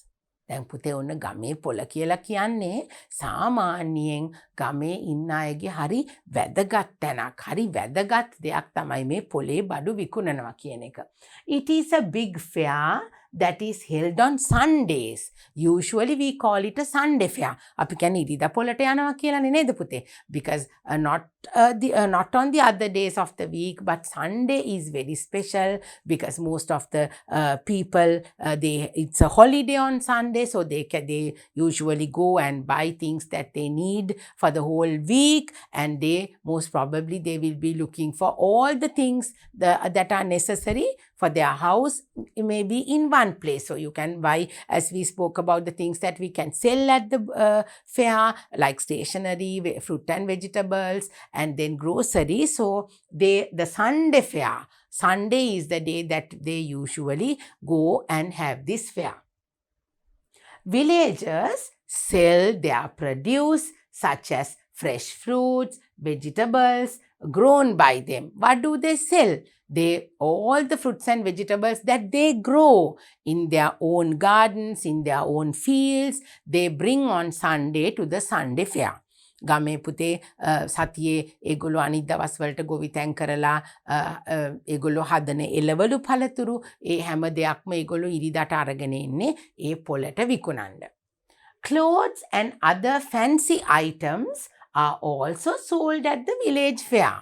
දැන් පුතේ ඔන්න ගමේ පොළ කියලා කියන්නේ සාමාන්‍යයෙන් ගමේ ඉන්න අයගේ හරි වැදගත් තැනක් හරි වැදගත් දෙයක් තමයි මේ පොළේ බඩු විකුණනවා කියන එක. It is a big fair that is held on Sundays. Usually we call it a Sunday fair. අපි කියන්නේ ඉරිදා පොළට යනවා කියලානේ නේද පුතේ? Because not on the other days of the week, but Sunday is very special because most of the people it's a holiday on Sunday, so they usually go and buy things that they need for the whole week, and they most probably they will be looking for all the things that are necessary for their house, maybe in one place. So you can buy, as we spoke about the things that we can sell at the fair, like stationery, fruit and vegetables, and then grocery. So the Sunday fair, Sunday is the day that they usually go and have this fair. Villagers sell their produce such as fresh fruits, vegetables grown by them. What do they sell? All the fruits and vegetables that they grow in their own gardens, in their own fields, they bring on Sunday to the Sunday fair. ගමේ පුතේ සතියේ ඒගොල්ලෝ අනිත් දවස්වලට ගොවිතැන් කරලා ඒගොල්ලෝ හදන එළවලු පළතුරු ඒ හැම දෙයක්ම ඒගොල්ලෝ ඉරිදාට අරගෙන ඉන්නේ ඒ පොළට විකුණන්න. Clothes and other fancy items are also sold at the village fair.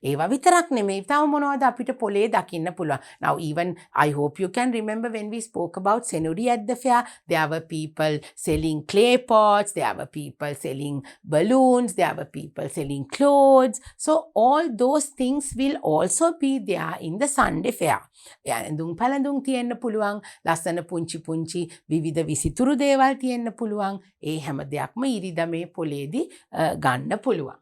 ඒවා විතරක් නෙමෙයි තව මොනවද අපිට පොලේ දකින්න පුළුවන්. Now even I hope you can remember when we spoke about Senuri at the fair, there were people selling clay pots, there were people selling balloons, there were people selling clothes. So all those things will also be there in the Sunday fair. ඇඳුම් පැළඳුම් තියෙන්න පුළුවන්, ලස්සන පුංචි පුංචි විවිධ විසිතුරු දේවල් තියෙන්න පුළුවන්. ඒ හැම දෙයක්ම ඉරිදා මේ පොලේදී ගන්න පුළුවන්.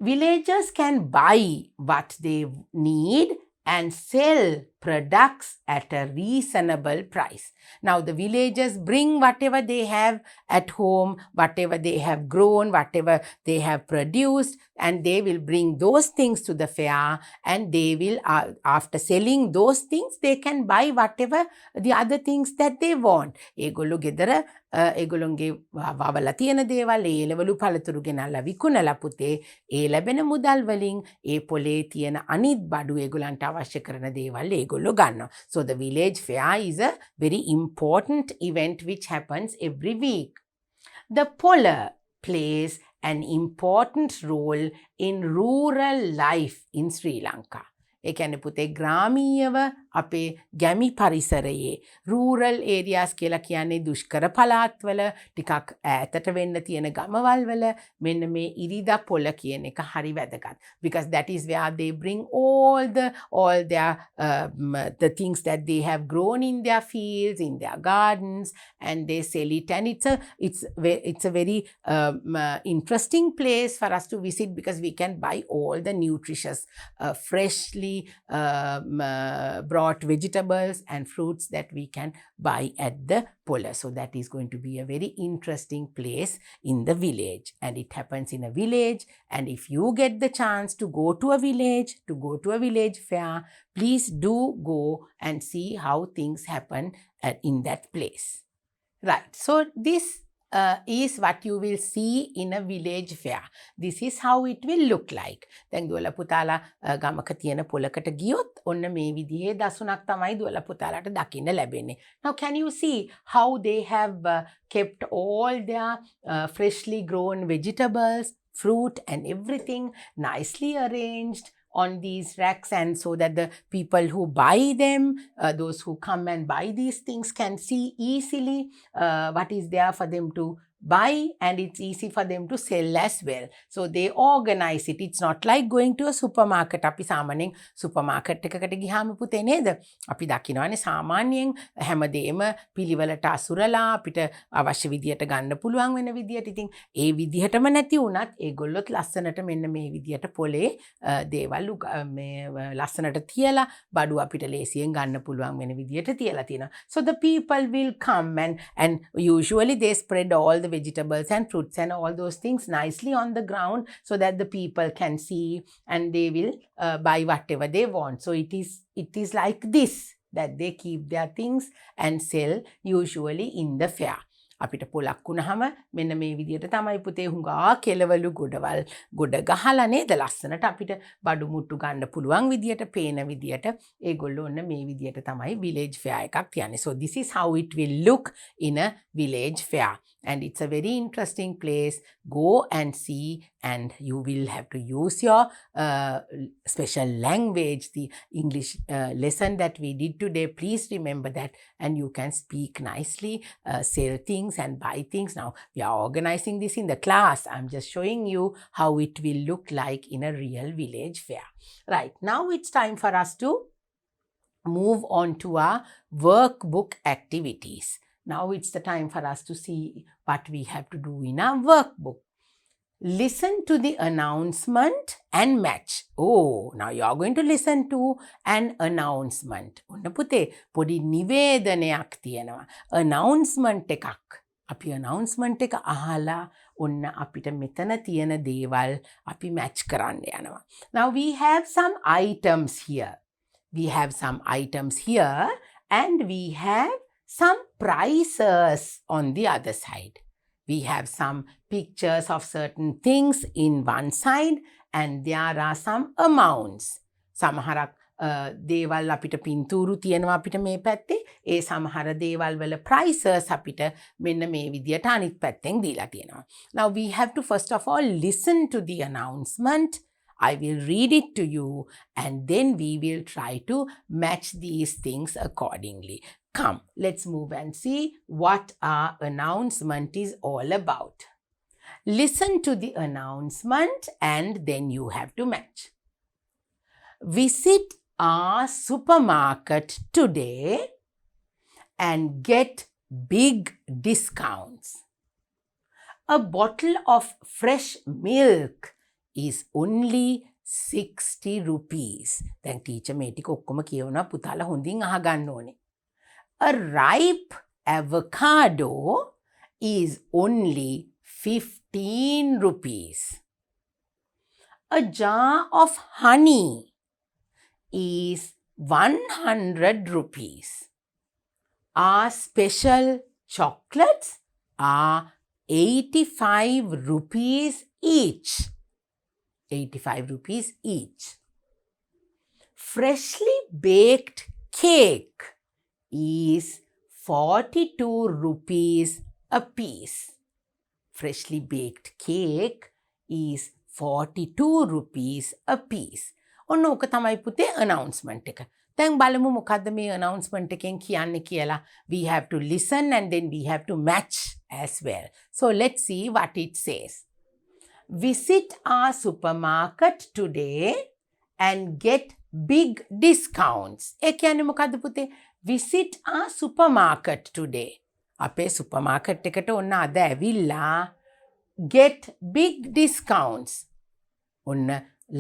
Villagers can buy what they need and sell products at a reasonable price. Now the villagers bring whatever they have at home, whatever they have grown, whatever they have produced, and they will bring those things to the fair, and they will, after selling those things, they can buy whatever the other things that they want. ඒගොල්ලෝ ගෙදර ඒගොල්ලොන්ගේ වවලා තියෙන දේවල් ඒ ලෙවලු පළතුරු ගෙනල්ලා විකුණලා පුතේ ඒ ලැබෙන මුදල් වලින් ඒ පොලේ තියෙන අනිත් බඩු ඒගොල්ලන්ට අවශ්‍ය කරන දේවල් ඒගොල්ලෝ ගන්නවා. So the village fair is a very important event which happens every week. The poller plays an important role in rural life in Sri Lanka. ඒ කියන්නේ පුතේ ග්‍රාමීයව අපේ ගැමි පරිසරයේ rural areas කියලා කියන්නේ දුෂ්කර පළාත්වල ටිකක් ඈතට වෙන්න තියෙන ගමවල් වල මෙන්න මේ ඉරිදා පොළ කියන එක හරි වැදගත්. Because that is where they bring all their the things that they have grown in their fields, in their gardens, and they sell it. And it's a very interesting place for us to visit because we can buy all the nutritious, freshly brought vegetables and fruits that we can buy at the poller. So that is going to be a very interesting place in the village, and it happens in a village. And if you get the chance to go to a village fair, please do go and see how things happen in that place. Right, so this is what you will see in a village fair. This is how it will look like. දැන් දුවලා පුතාලා ගමක තියෙන පොලකට ගියොත් ඔන්න මේ විදිහේ දසුණක් තමයි දුවලා පුතාලාට දකින්න ලැබෙන්නේ. Now can you see how they have kept all their freshly grown vegetables, fruit and everything nicely arranged on these racks, and so that the people who buy them, those who come and buy these things can see easily what is there for them to buy, and it's easy for them to sell as well. So they organize it. It's not like going to a supermarket. අපි සාමාන්‍යයෙන් supermarket එකකට ගියාම පුතේ නේද? අපි දකිනවානේ සාමාන්‍යයෙන් හැමදේම පිළිවෙලට අසුරලා අපිට අවශ්‍ය විදියට ගන්න පුළුවන් වෙන විදියට. ඉතින් ඒ විදිහටම නැති වුණත් ඒගොල්ලොත් ලස්සනට මෙන්න මේ විදියට පොලේ දේවල් මේ ලස්සනට තියලා බඩු අපිට ලේසියෙන් ගන්න පුළුවන් වෙන විදියට තියලා තියෙනවා. So the people will come and usually they spread all the vegetables and fruits and all those things nicely on the ground so that the people can see, and they will buy whatever they want. So it is like this that they keep their things and sell usually in the fair. අපිට පොලක් වුණාම මෙන්න මේ විදියට තමයි පුතේ හුඟා කෙලවලු ගොඩවල් ගොඩ ගහලා නේද ලස්සනට අපිට බඩු මුට්ටු ගන්න පුළුවන් විදියට පේන විදියට ඒගොල්ලෝ ඔන්න මේ විදියට තමයි village fair එකක් තියන්නේ. So this is how it will look in a village fair, and it's a very interesting place. Go and see, and you will have to use your special language, the English lesson that we did today. Please remember that, and you can speak nicely, sell things and buy things. Now we are organizing this in the class. I'm just showing you how it will look like in a real village fair. Right, now it's time for us to move on to our workbook activities. Now it's the time for us to see what we have to do in our workbook. Listen to the announcement and match. Oh, now you are going to listen to an announcement. ඔන්න පුතේ පොඩි නිවේදනයක් තියෙනවා. announcement එකක්. අපි announcement එක අහලා ඔන්න අපිට මෙතන තියෙන දේවල් අපි match කරන්න යනවා. Now we have some items here. And we have some prices on the other side. We have some pictures of certain things in one side, and there are some amounts. සමහරක් දේවල් අපිට පින්තූරු තියෙනවා අපිට මේ පැත්තේ. ඒ සමහර දේවල් වල prices අපිට මෙන්න මේ විදියට අනිත් පැත්තෙන් දීලා තියෙනවා. Now we have to first of all listen to the announcement. I will read it to you, and then we will try to match these things accordingly. Come, let's move and see what our announcement is all about. Listen to the announcement, and then you have to match. Visit our supermarket today and get big discounts. A bottle of fresh milk is only 60 rupees. දැන් teacher මේ ටික ඔක්කොම කියවනවා පුතාලා හොඳින් අහගන්න ඕනේ. A ripe avocado is only 15 rupees. A jar of honey is 100 rupees. Our special chocolates are 85 rupees each. 85 rupees each. Freshly baked cake is 42 rupees a piece. Freshly baked cake is 42 rupees a piece. ඔන්න ඕක තමයි පුතේ announcement එක. දැන් බලමු මොකද්ද මේ announcement එකෙන් කියන්නේ කියලා. We have to listen and then we have to match as well. So let's see what it says. Visit our supermarket today and get big discounts. ඒ කියන්නේ මොකද්ද පුතේ? Visit our supermarket today. අපේ supermarket එකට ඔන්න අද ඇවිල්ලා get big discounts. ඔන්න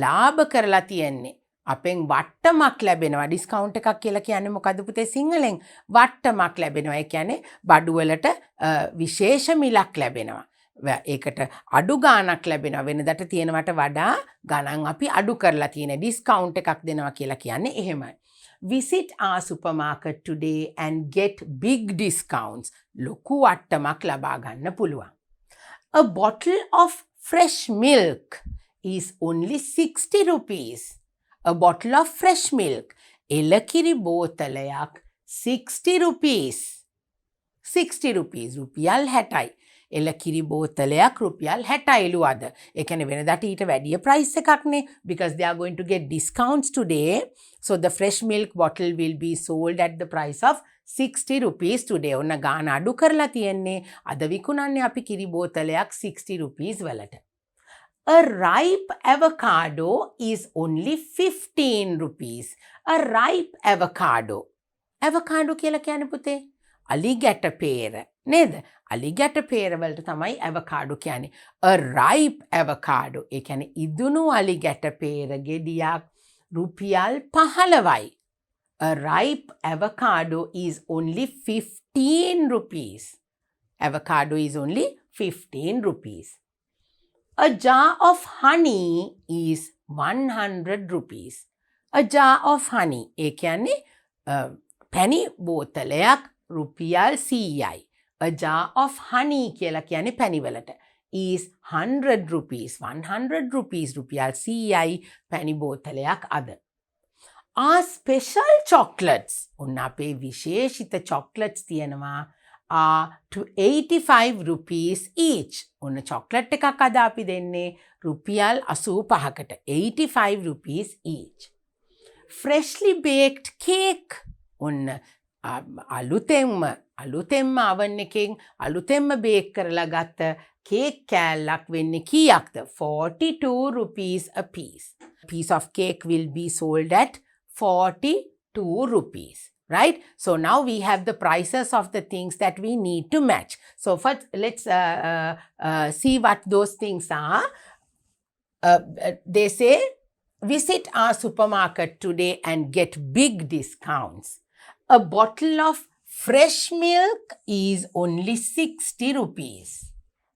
ලාභ කරලා තියෙන්නේ. අපෙන් වට්ටමක් ලැබෙනවා. ඩිස්කවුන්ට් එකක් කියලා කියන්නේ මොකද්ද පුතේ සිංහලෙන්? වට්ටමක් ලැබෙනවා. ඒ කියන්නේ බඩු වලට විශේෂ මිලක් ලැබෙනවා. ඒකට අඩු ගාණක් ලැබෙනවා. වෙනදට තියෙනවට වඩා ගණන් අපි අඩු කරලා තියෙන ඩිස්කවුන්ට් එකක් දෙනවා කියලා කියන්නේ එහෙමයි. Visit our supermarket today and get big discounts. ලොකු වට්ටමක් ලබා ගන්න පුළුවන්. A bottle of fresh milk is only 60 rupees. A bottle of fresh milk. එලකිරි බෝතලයක් 60 rupees. 60 rupees. රුපියල් 60යි. එලකිරි බෝතලයක් රුපියල් 60යිලු අද. ඒ කියන්නේ වෙනදාට ඊට වැඩිය price එකක්නේ. Because they are going to get discounts today. So the fresh milk bottle will be sold at the price of 60 rupees today. ඔන්න ගාන අඩු කරලා තියෙන්නේ. අද විකුණන්නේ අපි කිරි බෝතලයක් 60 rupees වලට. A ripe avocado is only 15 rupees. A ripe avocado. Avocado කියලා කියන්නේ පුතේ අලිගැට pear නේද? අලිගැට pear වලට තමයි avocado කියන්නේ. A ripe avocado. ඒ කියන්නේ ඉදුණු අලිගැට pear ගෙඩියක් රුපියල් 15යි. A ripe avocado is only 15 rupees. Avocado is only 15 rupees. A jar of honey is 100 rupees. A jar of honey. ඒ කියන්නේ පැණි බෝතලයක් රුපියල් 100යි. A jar of honey කියලා කියන්නේ පැණි වලට. is 100 rupees. 100 rupees රුපියල් 100යි පැණි බෝතලයක් අද. Our special chocolates. ඔන්න අපේ විශේෂිත chocolates තියෙනවා. are to 85 rupees each. ඔන්න chocolate එකක් අද අපි දෙන්නේ රුපියල් 85කට. 85 rupees each. Freshly baked cake. ඔන්න අලුතෙන්ම oven එකෙන් අලුතෙන්ම bake කරලා ගත්ත cake කෑල්ලක් වෙන්නේ කීයක්ද? 42 rupees a piece. A piece of cake will be sold at 42 rupees. Right? So now we have the prices of the things that we need to match. So first, let's see what those things are. They say, visit our supermarket today and get big discounts. A bottle of fresh milk is only 60 rupees.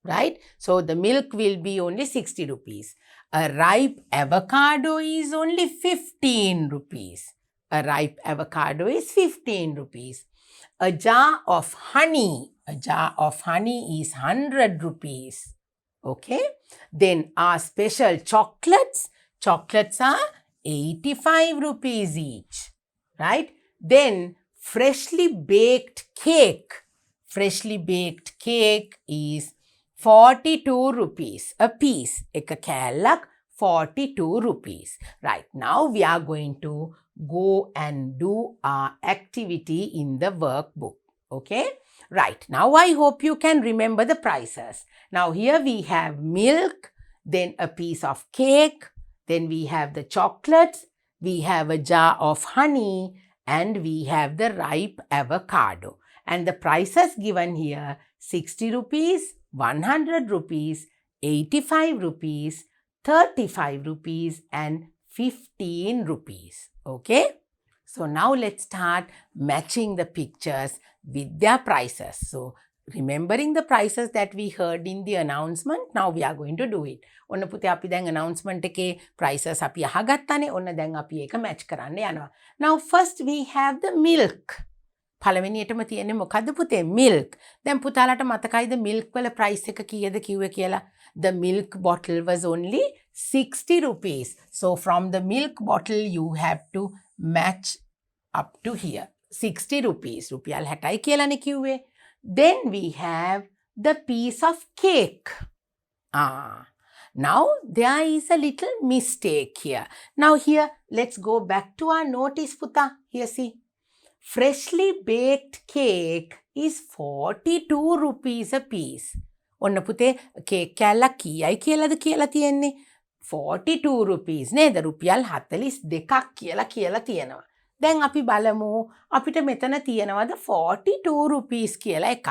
Right? So the milk will be only 60 rupees. A ripe avocado is only 15 rupees. A ripe avocado is 15 rupees. A jar of honey is 100 rupees. Okay. Then our special chocolates are 85 rupees each. Right. Then freshly baked cake is 42 rupees a piece. Ekka kෑල්ලක් 42 rupees. Right. Now we are going to go and do our activity in the workbook. Okay? Right. Now I hope you can remember the prices. Now here we have milk, then a piece of cake, then we have the chocolates, we have a jar of honey, and we have the ripe avocado. And the prices given here 60 rupees, 100 rupees, 85 rupees, 35 rupees and 15 rupees. Okay? So now let's start matching the pictures with their prices. So remembering the prices that we heard in the announcement, now we are going to do it. ඔන්න පුතේ අපි දැන් announcement එකේ prices අපි අහගත්තානේ. ඔන්න දැන් අපි ඒක match කරන්න යනවා. Now first we have the milk. පළවෙනියටම තියෙන්නේ මොකද්ද පුතේ? milk. දැන් පුතාලට මතකයිද milk වල price එක කීයද කිව්වේ කියලා? The milk bottle was only 60 rupees. So from the milk bottle you have to match up to here. 60 rupees. රුපියල් 60යි කියලානේ කිව්වේ. Then we have the piece of cake. Now there is a little mistake here. Now here let's go back to our notice puta. Here see. Freshly baked cake is 42 rupees a piece. ඔන්න පුතේ cake කෑල්ලක් කීයයි කියලාද කියලා තියෙන්නේ? 42 rupees නේද? රුපියල් 42ක් කියලා තියෙනවා. දැන් අපි බලමු අපිට මෙතන තියෙනවද 42 rupees කියලා එකක්.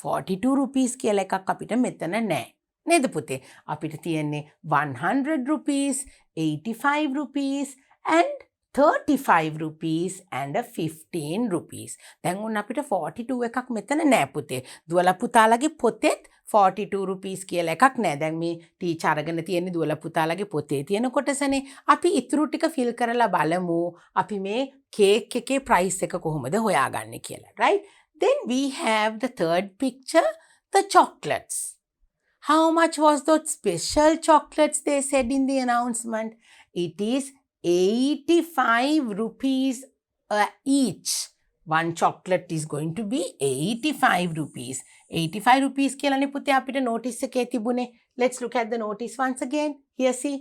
42 rupees කියලා එකක් අපිට මෙතන නැහැ. නේද පුතේ? අපිට තියෙන්නේ 100 rupees, 85 rupees and 35 rupees and 15 rupees. දැන් උන් අපිට 42 එකක් මෙතන නෑ පුතේ. දුවලා පුතාලගේ පොතේත් 42 rupees කියලා එකක් නෑ. දැන් මේ ටීචර් අරගෙන තියෙන්නේ දුවලා පුතාලගේ පොතේ තියෙන කොටසනේ. අපි ඉතුරු ටික ෆිල් කරලා බලමු. අපි මේ කේක් එකේ price එක කොහොමද හොයාගන්නේ කියලා. Right? Then we have the third picture, the chocolates. How much was those special chocolates they said in the announcement? It is 85 rupees each. One chocolate is going to be 85 rupees. 85 rupees කියලානේ පුතේ අපිට notice එකේ තිබුණේ. Let's look at the notice once again. Here see.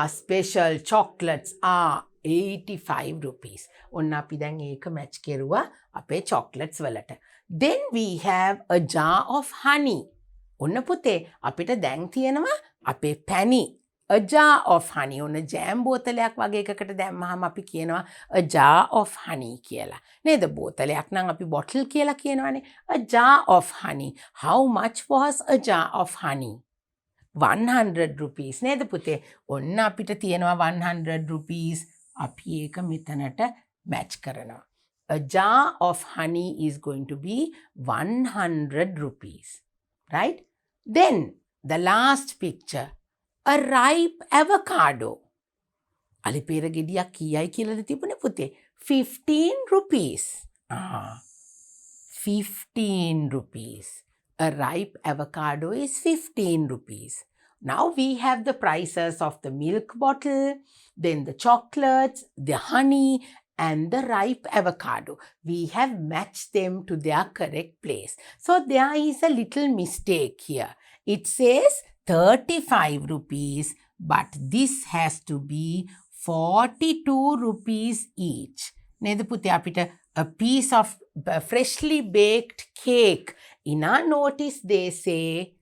Special chocolates are 85 rupees. ඔන්න අපි දැන් ඒක match කරුවා අපේ chocolates වලට. Then we have a jar of honey. ඔන්න පුතේ අපිට දැන් තියෙනවා අපේ පැණි. A jar of honey. ඔන්න ජෑම් බෝතලයක් වගේ එකකට දැම්මහම අපි කියනවා a jar of honey කියලා. නේද? බෝතලයක් නම් අපි bottle කියලා කියනවානේ. A jar of honey. How much was a jar of honey? 100 rupees. නේද පුතේ? ඔන්න අපිට තියෙනවා 100 rupees. අපි ඒක මෙතනට match කරනවා. A jar of honey is going to be 100 rupees. Right? Then the last picture. A ripe avocado. අලිපේර ගෙඩියක් කීයයි කියලාද තිබුණේ පුතේ? 15 rupees. 15 rupees. A ripe avocado is 15 rupees. Now we have the prices of the milk bottle, then the chocolates, the honey and the ripe avocado. We have matched them to their correct place. So there is a little mistake here. It says 35 rupees, but this has to be 42 rupees each. නේද පුතේ අපිට a piece of freshly baked cake. In our notice they say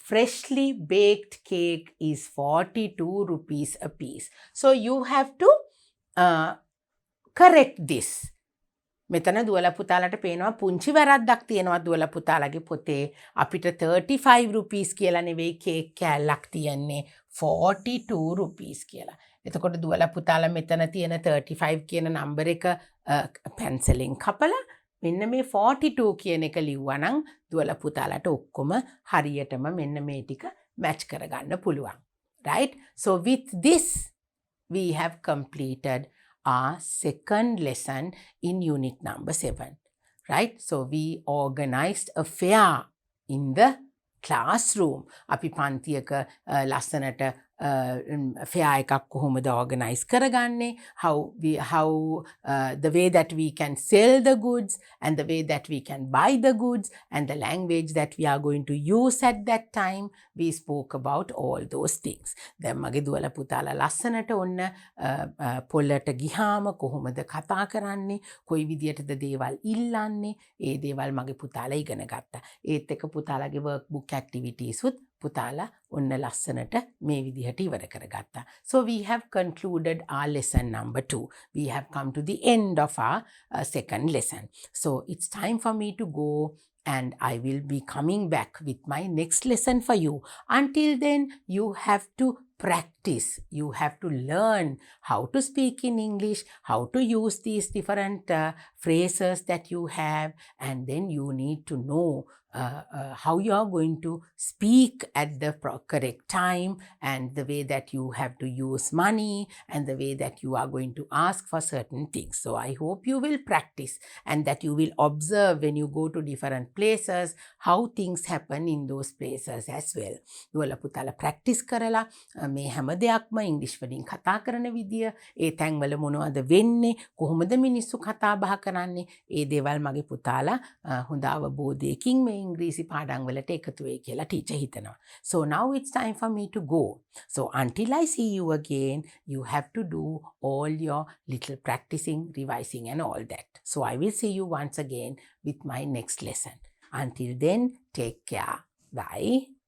freshly baked cake is 42 rupees a piece. So you have to correct this. මෙතන දුවලා පුතාලට පේනවා පුංචි වැරද්දක් තියෙනවා දුවලා පුතාලගේ පොතේ. අපිට 35 rupees කියලා නෙවෙයි කේක් කෑල්ලක් තියෙන්නේ 42 rupees කියලා. එතකොට දුවලා පුතාලා මෙතන තියෙන 35 කියන නම්බර් එක පැන්සලෙන් කපලා මෙන්න මේ 42 කියන එක ලිව්වනම් දුවලා පුතාලට ඔක්කොම හරියටම මෙන්න මේ ටික match කරගන්න පුළුවන්. Right? So with this we have completed our second lesson in unit number 7. Right? So we organized a fair in the classroom. අපි පන්තියක ලස්සනට fair එකක් කොහොමද organize කරගන්නේ? How the way that we can sell the goods and the way that we can buy the goods and the language that we are going to use at that time. We spoke about all those things. දැන් මගේ දුවලා පුතාලා ලස්සනට ඔන්න පොළට ගිහාම කොහොමද කතා කරන්නේ? කොයි විදියටද දේවල් ඉල්ලන්නේ? ඒ දේවල් මගේ පුතාලා ඉගෙන ගත්තා. ඒත් එක පුතාලාගේ workbook activities උත් පුතාලා ඔන්න ලස්සනට මේ විදිහට ඉවර කරගත්තා. So we have concluded our lesson number 2. We have come to the end of our second lesson. So it's time for me to go, and I will be coming back with my next lesson for you. Until then, you have to practice. You have to learn how to speak in English, how to use these different phrases that you have, and then you need to know how you are going to speak at the correct time, and the way that you have to use money, and the way that you are going to ask for certain things. So I hope you will practice, and that you will observe when you go to different places how things happen in those places as well. දුවලා පුතාලා practice කරලා මේ හැම දෙයක්ම ඉංග්‍රීසි වලින් කතා කරන විදිය, ඒ තැන්වල මොනවද වෙන්නේ, කොහොමද මිනිස්සු කතා බහ කරන්නේ, ඒ දේවල් මගේ පුතාලා හොඳ අවබෝධයකින් මේ ඉංග්‍රීසි පාඩම් වලට එකතු වෙයි කියලා ටීචර් හිතනවා. So now it's time for me to go. So until I see you again, you have to do all your little practicing, revising and all that. So I will see you once again with my next lesson. Until then, take care. Bye.